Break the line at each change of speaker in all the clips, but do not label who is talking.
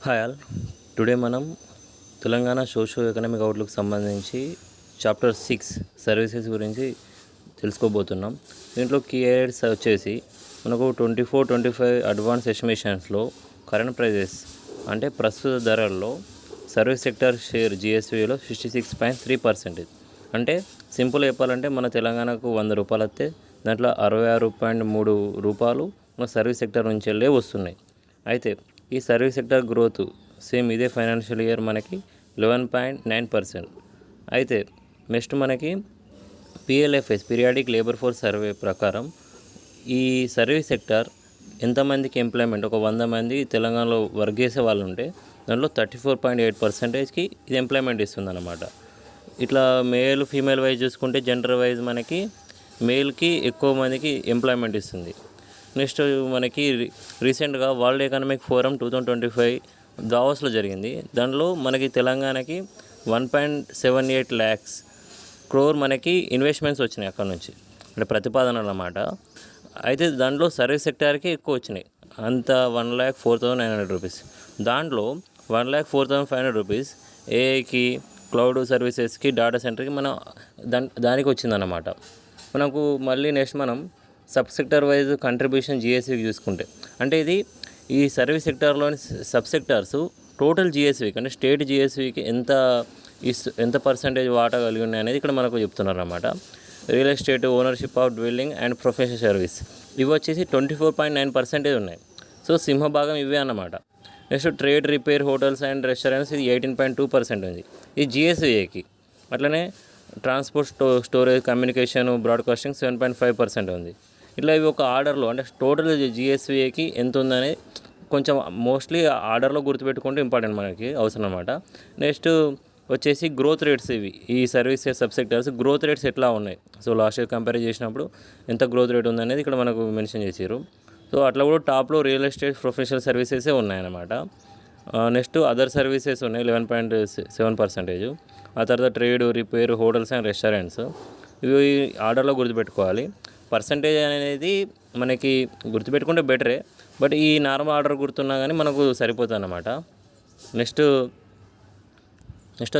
Hi all. Today మనం Telangana socio economic outlook సంబంధించి chapter 6 services గురించి తెలుసుకోబోతున్నాం. దీంట్లో కీ ఎయిడ్స్ వచ్చేసి మనకు 24-25 అడ్వాన్స్ ఎస్టిమేషన్స్లో కరెంట్ ప్రైజెస్ అంటే ప్రస్తుత ధరల్లో సర్వీస్ సెక్టర్ షేర్ జిఎస్విలో 66.3%. అంటే సింపుల్ చెప్పాలంటే మన తెలంగాణకు 100 రూపాయలు వస్తే దాంట్లో 66.3 రూపాయలు మన సర్వీస్ సెక్టర్ నుంచి వెళ్ళే వస్తున్నాయి. అయితే ఈ సర్వీస్ సెక్టర్ గ్రోత్ సేమ్ ఇదే ఫైనాన్షియల్ ఇయర్ మనకి 11.9%. అయితే నెక్స్ట్ మనకి PLFS periodic labour force survey ప్రకారం ఈ సర్వీస్ సెక్టర్ ఎంతమందికి ఎంప్లాయ్మెంట్ ఒక 100 మంది తెలంగాణలో వర్క్ చేసే వాళ్ళు ఉంటే దాంట్లో 34.8%కి ఇది ఎంప్లాయ్మెంట్ ఇస్తుందన్నమాట. ఇట్లా మేల్ ఫీమేల్ వైజ్ చూసుకుంటే జెండర్ వైజ్ మనకి మేల్కి ఎక్కువ మందికి ఎంప్లాయ్మెంట్ ఇస్తుంది. నెక్స్ట్ మనకి రీసెంట్గా వరల్డ్ ఎకనామిక్ ఫోరం 2025 దావోస్లో జరిగింది. దాంట్లో మనకి తెలంగాణకి 1.78 lakhs crore మనకి ఇన్వెస్ట్మెంట్స్ వచ్చినాయి అక్కడ నుంచి, అంటే ప్రతిపాదన అన్నమాట. అయితే దాంట్లో సర్వీస్ సెక్టార్కి ఎక్కువ వచ్చినాయి, అంత 1,04,900 రూపీస్. దాంట్లో 1,04,500 రూపీస్ ఏఐకి, క్లౌడ్ సర్వీసెస్కి, డేటా సెంటర్కి మనం దానికి వచ్చిందన్నమాట. మనకు మళ్ళీ నెక్స్ట్ మనం సబ్ సెక్టర్ వైజ్ కంట్రిబ్యూషన్ జిఎస్వికి చూసుకుంటే, అంటే ఇది ఈ సర్వీస్ సెక్టార్లోని సబ్ సెక్టార్స్ టోటల్ జిఎస్వికి అంటే స్టేట్ జిఎస్వికి ఎంత పర్సంటేజ్ వాటా కలిగి ఉన్నాయి అనేది ఇక్కడ మనకు చెప్తున్నారు అన్నమాట. Real estate, ownership of dwelling and professional service ఇవి వచ్చేసి 24.9% ఉన్నాయి. సో సింహభాగం ఇవే అన్నమాట. Next trade, repair, hotels and restaurants ఇది 18.2% ఉంది, ఇది జిఎస్విఏకి. అట్లనే ట్రాన్స్పోర్ట్, స్టోరేజ్, కమ్యూనికేషన్, బ్రాడ్కాస్టింగ్ 7.5% ఉంది. ఇట్లా ఇవి ఒక ఆర్డర్లో అంటే టోటల్ జిఎస్విఏకి ఎంత ఉందనేది కొంచెం మోస్ట్లీ ఆర్డర్లో గుర్తుపెట్టుకుంటే ఇంపార్టెంట్ మనకి అవసరం అన్నమాట. నెక్స్ట్ వచ్చేసి గ్రోత్ రేట్స్, ఇవి ఈ services sub sectors growth rates ఎట్లా ఉన్నాయి, సో లాస్ట్ ఇయర్ కంపేర్ చేసినప్పుడు ఎంత గ్రోత్ రేట్ ఉందనేది ఇక్కడ మనకు మెన్షన్ చేసారు. సో అట్లా కూడా టాప్లో రియల్ ఎస్టేట్, ప్రొఫెషనల్ సర్వీసెసే ఉన్నాయన్నమాట. నెక్స్ట్ అదర్ సర్వీసెస్ ఉన్నాయి 11.7%. ఆ తర్వాత trade, repair, hotels and restaurants ఇవి ఆర్డర్లో గుర్తుపెట్టుకోవాలి. పర్సంటేజ్ అనేది మనకి గుర్తుపెట్టుకుంటే బెటరే, బట్ ఈ నార్మల్ ఆర్డర్ గుర్తున్నా కానీ మనకు సరిపోతుంది అన్నమాట. నెక్స్ట్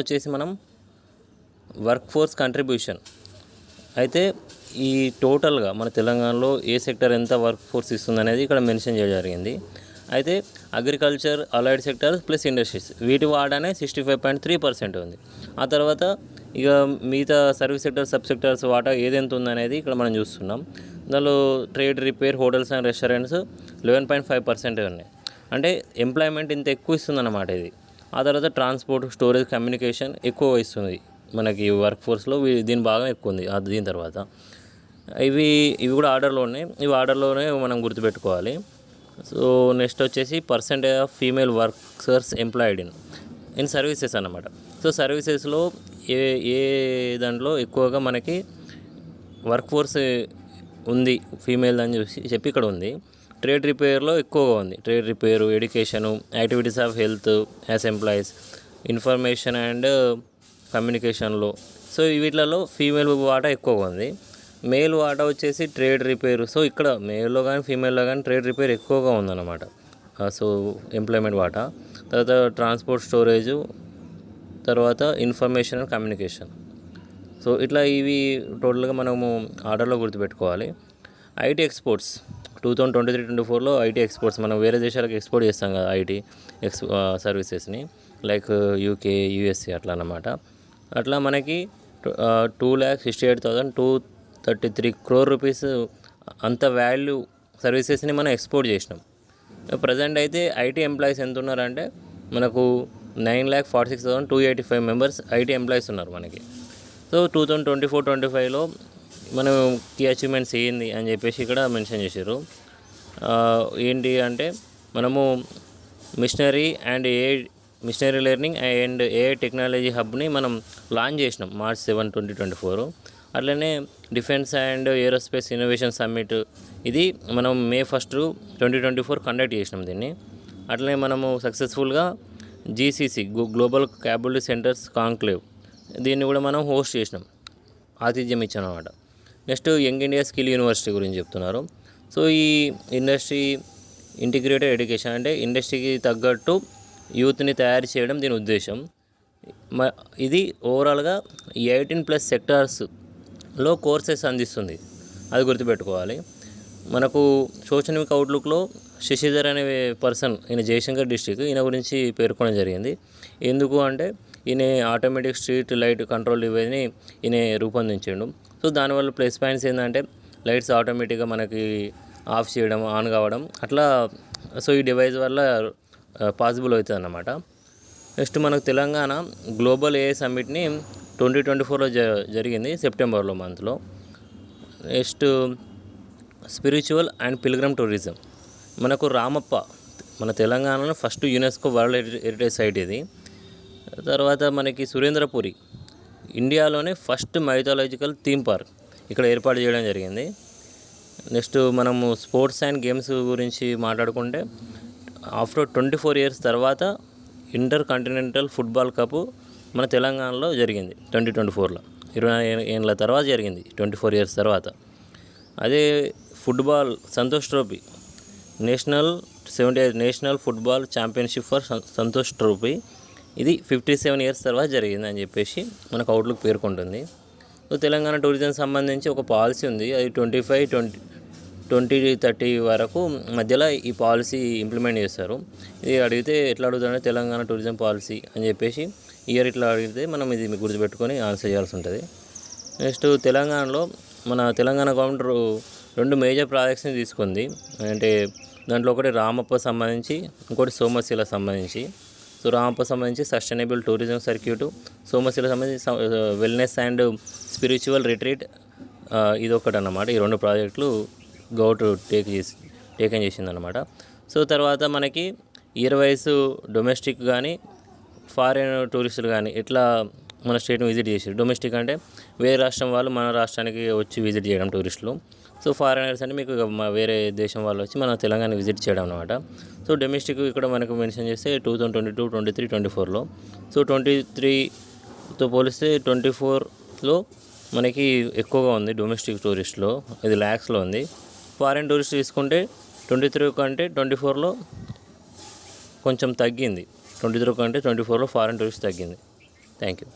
వచ్చేసి మనం వర్క్ ఫోర్స్ కంట్రిబ్యూషన్. అయితే ఈ టోటల్గా మన తెలంగాణలో ఏ సెక్టర్ ఎంత వర్క్ ఫోర్స్ ఇస్తుంది అనేది ఇక్కడ మెన్షన్ చేయడం జరిగింది. అయితే agriculture, allied sectors plus industries వీటి వాడానే 65.3% ఉంది. ఆ తర్వాత ఇక మిగతా సర్వీస్ సెక్టర్, సబ్ సెక్టర్స్ వాటా ఏదెంత ఉందనేది ఇక్కడ మనం చూస్తున్నాం. దానిలో trade, repair, hotels and restaurants 11.5% ఉన్నాయి, అంటే ఎంప్లాయ్మెంట్ ఇంత ఎక్కువ ఇస్తుందన్నమాట ఇది. ఆ తర్వాత ట్రాన్స్పోర్ట్, స్టోరేజ్, కమ్యూనికేషన్ ఎక్కువ ఇస్తుంది మనకి వర్క్ ఫోర్స్లో, దీని భాగం ఎక్కువ ఉంది. దీని తర్వాత ఇవి కూడా ఆర్డర్లో ఉన్నాయి, ఇవి ఆర్డర్లోనే మనం గుర్తుపెట్టుకోవాలి. సో నెక్స్ట్ వచ్చేసి percentage of female workers employed in services అన్నమాట. సో సర్వీసెస్లో ఏ దాంట్లో ఎక్కువగా మనకి వర్క్ ఫోర్స్ ఉంది ఫీమేల్ అని చెప్పి ఇక్కడ ఉంది. ట్రేడ్, రిపేర్లో ఎక్కువగా ఉంది. Trade, repair, education, activities of health as employees, information and కమ్యూనికేషన్లో, సో వీటిలలో ఫీమేల్ వాటా ఎక్కువగా ఉంది. మేల్ వాటా వచ్చేసి ట్రేడ్, రిపేరు, సో ఇక్కడ మేల్లో కానీ ఫీమేల్లో కానీ ట్రేడ్, రిపేర్ ఎక్కువగా ఉందన్నమాట. సో ఎంప్లాయ్మెంట్ వాటా, తర్వాత ట్రాన్స్పోర్ట్, స్టోరేజు, తర్వాత ఇన్ఫర్మేషన్ అండ్ కమ్యూనికేషన్. సో ఇట్లా ఇవి టోటల్గా మనము ఆర్డర్లో గుర్తుపెట్టుకోవాలి. ఐటీ ఎక్స్పోర్ట్స్ 2023-24లో ఐటీ ఎక్స్పోర్ట్స్ మనం వేరే దేశాలకు ఎక్స్పోర్ట్ చేస్తాం కదా, ఐటీ సర్వీసెస్ని, లైక్ యూకే, యూఎస్ఏ అట్లా అన్నమాట. అట్లా మనకి 2,68,233 crore రూపీస్ అంత వాల్యూ సర్వీసెస్ని మనం ఎక్స్పోర్ట్ చేసినాం. ప్రజెంట్ అయితే ఐటీ ఎంప్లాయీస్ ఎంత ఉన్నారంటే మనకు 9,46,285 మెంబర్స్ ఐటీ ఎంప్లాయీస్ ఉన్నారు మనకి. సో 2024-25లో మనం కీ అచీవ్మెంట్స్ ఏంది అని చెప్పేసి ఇక్కడ మెన్షన్ చేశారు. ఏంటి అంటే మనము machinery learning and AI technology హబ్ని మనం లాంచ్ చేసినాం March 7, 2024. అట్లనే defence and aerospace innovation summit ఇది మనం May 1, 2024 కండక్ట్ చేసినాం దీన్ని. అట్లనే మనము సక్సెస్ఫుల్గా GCC global capability centres conclave దీన్ని కూడా మనం హోస్ట్ చేసినాం, ఆతిథ్యం ఇచ్చాం అన్నమాట. Next young India skill university గురించి చెప్తున్నారు. సో ఈ ఇండస్ట్రీ ఇంటిగ్రేటెడ్ ఎడ్యుకేషన్ అంటే ఇండస్ట్రీకి తగ్గట్టు యూత్ని తయారు చేయడం దీని ఉద్దేశం. ఇది ఓవరాల్గా 18+ సెక్టార్స్లో కోర్సెస్ అందిస్తుంది, అది గుర్తుపెట్టుకోవాలి. మనకు సోషల్ అవుట్లుక్లో శశిధర్ అనే పర్సన్, ఈయన జయశంకర్ డిస్టిక్, ఈయన గురించి పేర్కొనడం జరిగింది. ఎందుకు అంటే ఈయన ఆటోమేటిక్ స్ట్రీట్ లైట్ కంట్రోల్ డివైస్ని ఈయన రూపొందించాడు. సో దానివల్ల ప్లస్ పాయింట్స్ ఏంటంటే లైట్స్ ఆటోమేటిక్గా మనకి ఆఫ్ చేయడం, ఆన్ కావడం అట్లా. సో ఈ డివైస్ వల్ల పాసిబుల్ అవుతుంది అన్నమాట. నెక్స్ట్ మనకు తెలంగాణ గ్లోబల్ ఏఐ సమ్మిట్ని 2024లో జరిగింది, సెప్టెంబర్లో మంత్లో. Next spiritual and pilgrim tourism. మనకు రామప్ప మన తెలంగాణలో first UNESCO world heritage site ఇది. తర్వాత మనకి సురేంద్రపురి ఇండియాలోనే ఫస్ట్ మైథాలజికల్ థీమ్ పార్క్ ఇక్కడ ఏర్పాటు చేయడం జరిగింది. నెక్స్ట్ మనము స్పోర్ట్స్ అండ్ గేమ్స్ గురించి మాట్లాడుకుంటే ఆఫ్టర్ 24 ఇయర్స్ తర్వాత ఇంటర్ కాంటినెంటల్ ఫుట్బాల్ కప్ మన తెలంగాణలో జరిగింది 2024లో. 20 ఏళ్ళ తర్వాత జరిగింది, 24 ఇయర్స్ తర్వాత. అదే football Santosh trophy national 78 national football championship for Santosh trophy, ఇది 57 ఇయర్స్ తర్వాత జరిగింది అని చెప్పేసి మనకు అవుట్లుక్ పేర్కొంటుంది. సో తెలంగాణ టూరిజం సంబంధించి ఒక పాలసీ ఉంది, అది 2030 వరకు మధ్యలో ఈ పాలసీ ఇంప్లిమెంట్ చేస్తారు. ఇది అడిగితే ఎట్లా అడుగుతారంటే తెలంగాణ టూరిజం పాలసీ అని చెప్పేసి ఇయర్ ఇట్లా అడిగితే మనం ఇది మీకు గుర్తుపెట్టుకొని ఆన్సర్ చేయాల్సి ఉంటుంది. నెక్స్ట్ తెలంగాణలో మన తెలంగాణ గవర్నమెంట్ 2 మేజర్ ప్రాజెక్ట్స్ని తీసుకుంది. అంటే దాంట్లో ఒకటి రామప్ప సంబంధించి, ఇంకోటి సోమశిల సంబంధించి. సో రామప్ప సంబంధించి సస్టైనబుల్ టూరిజం సర్క్యూటు, సోమశిల సంబంధించి వెల్నెస్ అండ్ స్పిరిచువల్ రిట్రీట్, ఇది ఒకటి అన్నమాట. ఈ 2 ప్రాజెక్టులు గవర్నమెంట్ టేకన్ చేసిందనమాట. సో తర్వాత మనకి ఇయర్ వైస్ డొమెస్టిక్ కానీ ఫారిన్ టూరిస్టులు కానీ ఎట్లా మన స్టేట్ని విజిట్ చేసారు. డొమెస్టిక్ అంటే వేరే రాష్ట్రం వాళ్ళు మన రాష్ట్రానికి వచ్చి విజిట్ చేయడం టూరిస్టులు. సో ఫారినర్స్ అంటే మీకు వేరే దేశం వాళ్ళు వచ్చి మన తెలంగాణ విజిట్ చేయడం అనమాట. సో డొమెస్టిక్ ఇక్కడ మనకు మెన్షన్ చేస్తే 2022, 23, 24లో. సో 23తో పోలిస్తే 24లో మనకి ఎక్కువగా ఉంది డొమెస్టిక్ టూరిస్టులో, ఇది ల్యాక్స్లో ఉంది. ఫారిన్ టూరిస్ట్ తీసుకుంటే 23 కంటే 24లో కొంచెం తగ్గింది, 23 కంటే 24లో ఫారిన్ టూరిస్ట్ తగ్గింది. Thank you.